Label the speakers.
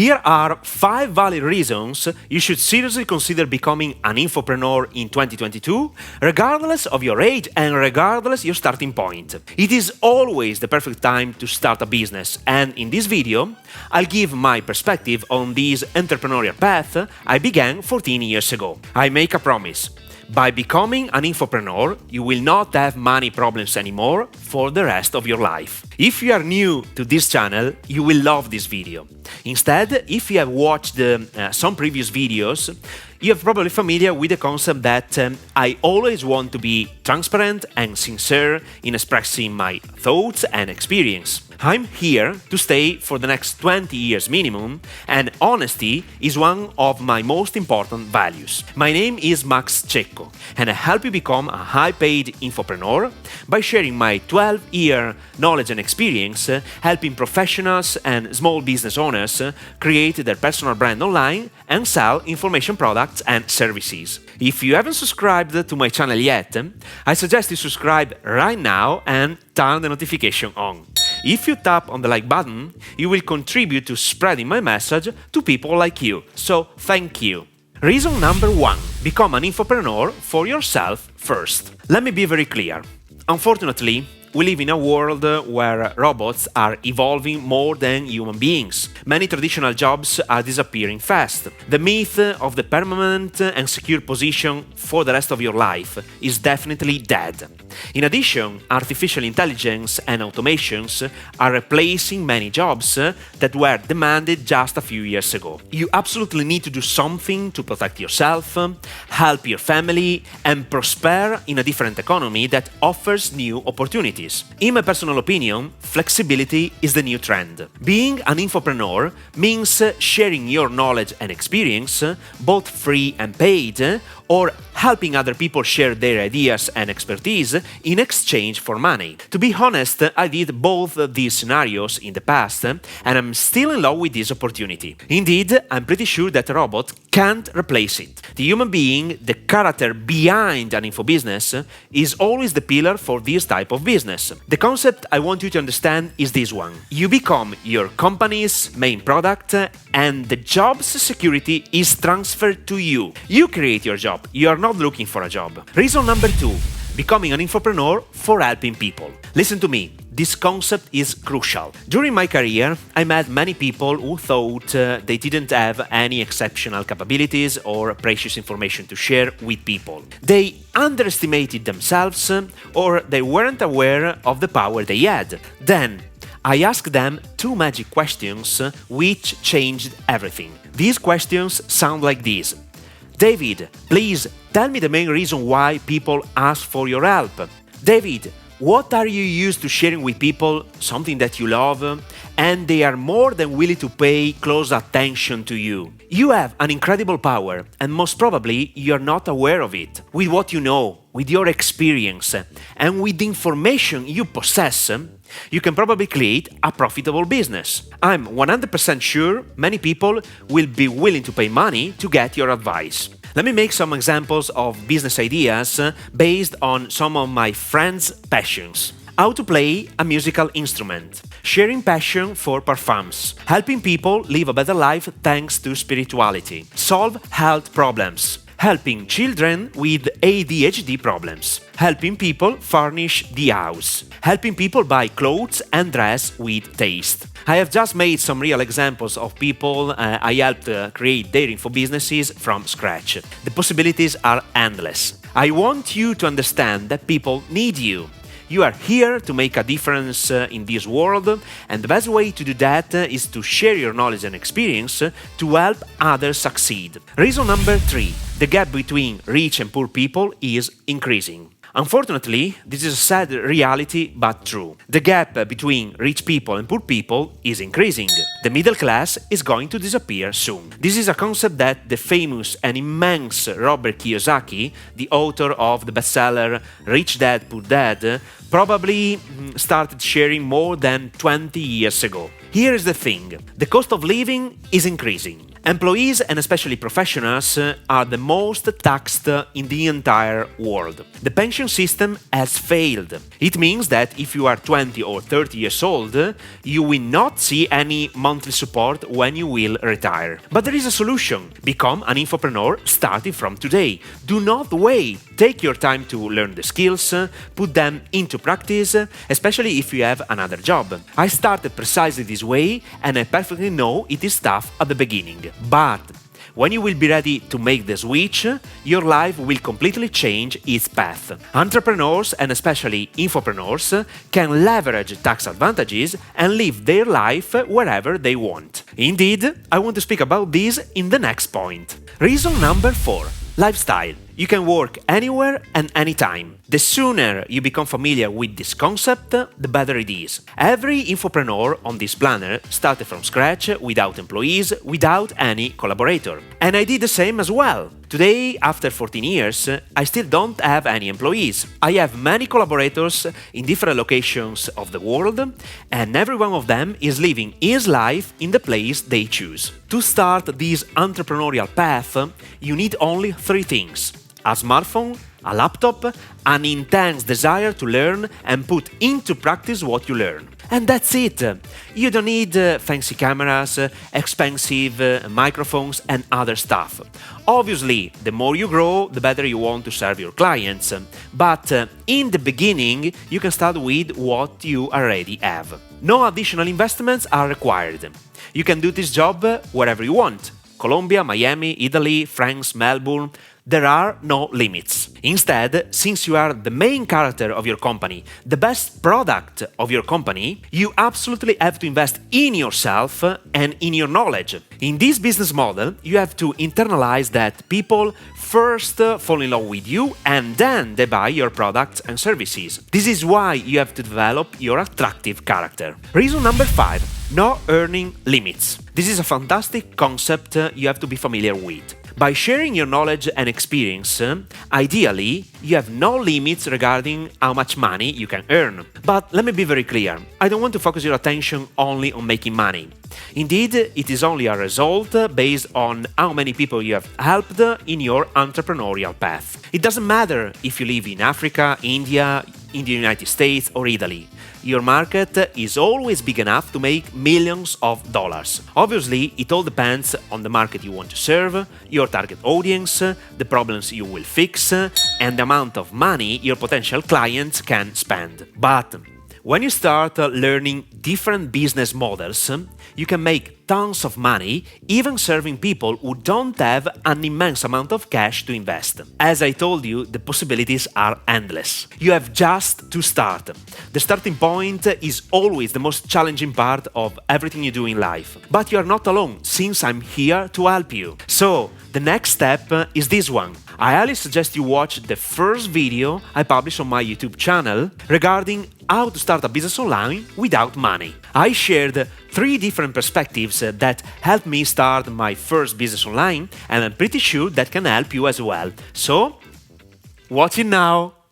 Speaker 1: Here are 5 valid reasons you should seriously consider becoming an infopreneur in 2022, regardless of your age and regardless your starting point. It is always the perfect time to start a business, and in this video, I'll give my perspective on this entrepreneurial path I began 14 years ago. I make a promise. By becoming an infopreneur, you will not have money problems anymore for the rest of your life. If you are new to this channel, you will love this video. Instead, if you have watched some previous videos, you are probably familiar with the concept that I always want to be transparent and sincere in expressing my thoughts and experience. I'm here to stay for the next 20 years minimum, and honesty is one of my most important values. My name is Max Cecco, and I help you become a high-paid infopreneur by sharing my 12-year knowledge and experience, helping professionals and small business owners create their personal brand online and sell information products and services. If you haven't subscribed to my channel yet, I suggest you subscribe right now and turn the notification on. If you tap on the like button, you will contribute to spreading my message to people like you. So, thank you. Reason number 1. Become an infopreneur for yourself first. Let me be very clear. Unfortunately, we live in a world where robots are evolving more than human beings. Many traditional jobs are disappearing fast. The myth of the permanent and secure position for the rest of your life is definitely dead. In addition, artificial intelligence and automations are replacing many jobs that were demanded just a few years ago. You absolutely need to do something to protect yourself, help your family, and prosper in a different economy that offers new opportunities. In my personal opinion, flexibility is the new trend. Being an infopreneur means sharing your knowledge and experience, both free and paid, or helping other people share their ideas and expertise in exchange for money. To be honest, I did both these scenarios in the past, and I'm still in love with this opportunity. Indeed, I'm pretty sure that a robot can't replace it. The human being, the character behind an info business, is always the pillar for this type of business. The concept I want you to understand is this one. You become your company's main product, and the job's security is transferred to you. You create your job. You are not looking for a job. Reason number 2. Becoming an infopreneur for helping people. Listen to me, this concept is crucial. During my career, I met many people who thought they didn't have any exceptional capabilities or precious information to share with people. They underestimated themselves or they weren't aware of the power they had. Then, I asked them 2 magic questions which changed everything. These questions sound like this. David, please tell me the main reason why people ask for your help. David, what are you used to sharing with people, something that you love, and they are more than willing to pay close attention to you? You have an incredible power, and most probably you're not aware of it. With what you know, with your experience, and with the information you possess, you can probably create a profitable business. I'm 100% sure many people will be willing to pay money to get your advice. Let me make some examples of business ideas based on some of my friends' passions. How to play a musical instrument, sharing passion for parfums, helping people live a better life thanks to spirituality, solve health problems, helping children with ADHD problems, helping people furnish the house, helping people buy clothes and dress with taste. I have just made some real examples of people I helped create their info businesses from scratch. The possibilities are endless. I want you to understand that people need you. You are here to make a difference in this world, and the best way to do that is to share your knowledge and experience to help others succeed. Reason number 3. The gap between rich and poor people is increasing. Unfortunately, this is a sad reality but true. The gap between rich people and poor people is increasing. The middle class is going to disappear soon. This is a concept that the famous and immense Robert Kiyosaki, the author of the bestseller Rich Dad Poor Dad, probably started sharing more than 20 years ago. Here is the thing. The cost of living is increasing. Employees, and especially professionals, are the most taxed in the entire world. The pension system has failed. It means that if you are 20 or 30 years old, you will not see any monthly support when you will retire. But there is a solution. Become an infopreneur starting from today. Do not wait. Take your time to learn the skills, put them into practice, especially if you have another job. I started precisely this way, and I perfectly know it is tough at the beginning. But when you will be ready to make the switch, your life will completely change its path. Entrepreneurs, and especially infopreneurs, can leverage tax advantages and live their life wherever they want. Indeed, I want to speak about this in the next point. Reason number 4. Lifestyle. You can work anywhere and anytime. The sooner you become familiar with this concept, the better it is. Every infopreneur on this planet started from scratch, without employees, without any collaborator. And I did the same as well. Today, after 14 years, I still don't have any employees. I have many collaborators in different locations of the world, and every one of them is living his life in the place they choose. To start this entrepreneurial path, you need only 3 things: a smartphone, a laptop, an intense desire to learn and put into practice what you learn. And that's it. You don't need fancy cameras, expensive microphones and other stuff. Obviously, the more you grow, the better you want to serve your clients. But in the beginning, you can start with what you already have. No additional investments are required. You can do this job wherever you want. Colombia, Miami, Italy, France, Melbourne. There are no limits. Instead, since you are the main character of your company, the best product of your company, you absolutely have to invest in yourself and in your knowledge. In this business model, you have to internalize that people first fall in love with you and then they buy your products and services. This is why you have to develop your attractive character. Reason number 5. No earning limits. This is a fantastic concept you have to be familiar with. By sharing your knowledge and experience, ideally, you have no limits regarding how much money you can earn. But let me be very clear, I don't want to focus your attention only on making money. Indeed, it is only a result based on how many people you have helped in your entrepreneurial path. It doesn't matter if you live in Africa, India, in the United States or Italy. Your market is always big enough to make millions of dollars. Obviously, it all depends on the market you want to serve, your target audience, the problems you will fix, and the amount of money your potential clients can spend. But when you start learning different business models, you can make tons of money even serving people who don't have an immense amount of cash to invest. As I told you, the possibilities are endless. You have just to start. The starting point is always the most challenging part of everything you do in life. But you are not alone, since I'm here to help you. So, the next step is this one. I highly suggest you watch the first video I published on my YouTube channel regarding how to start a business online without money. I shared 3 different perspectives that helped me start my first business online, and I'm pretty sure that can help you as well. So, watch it now!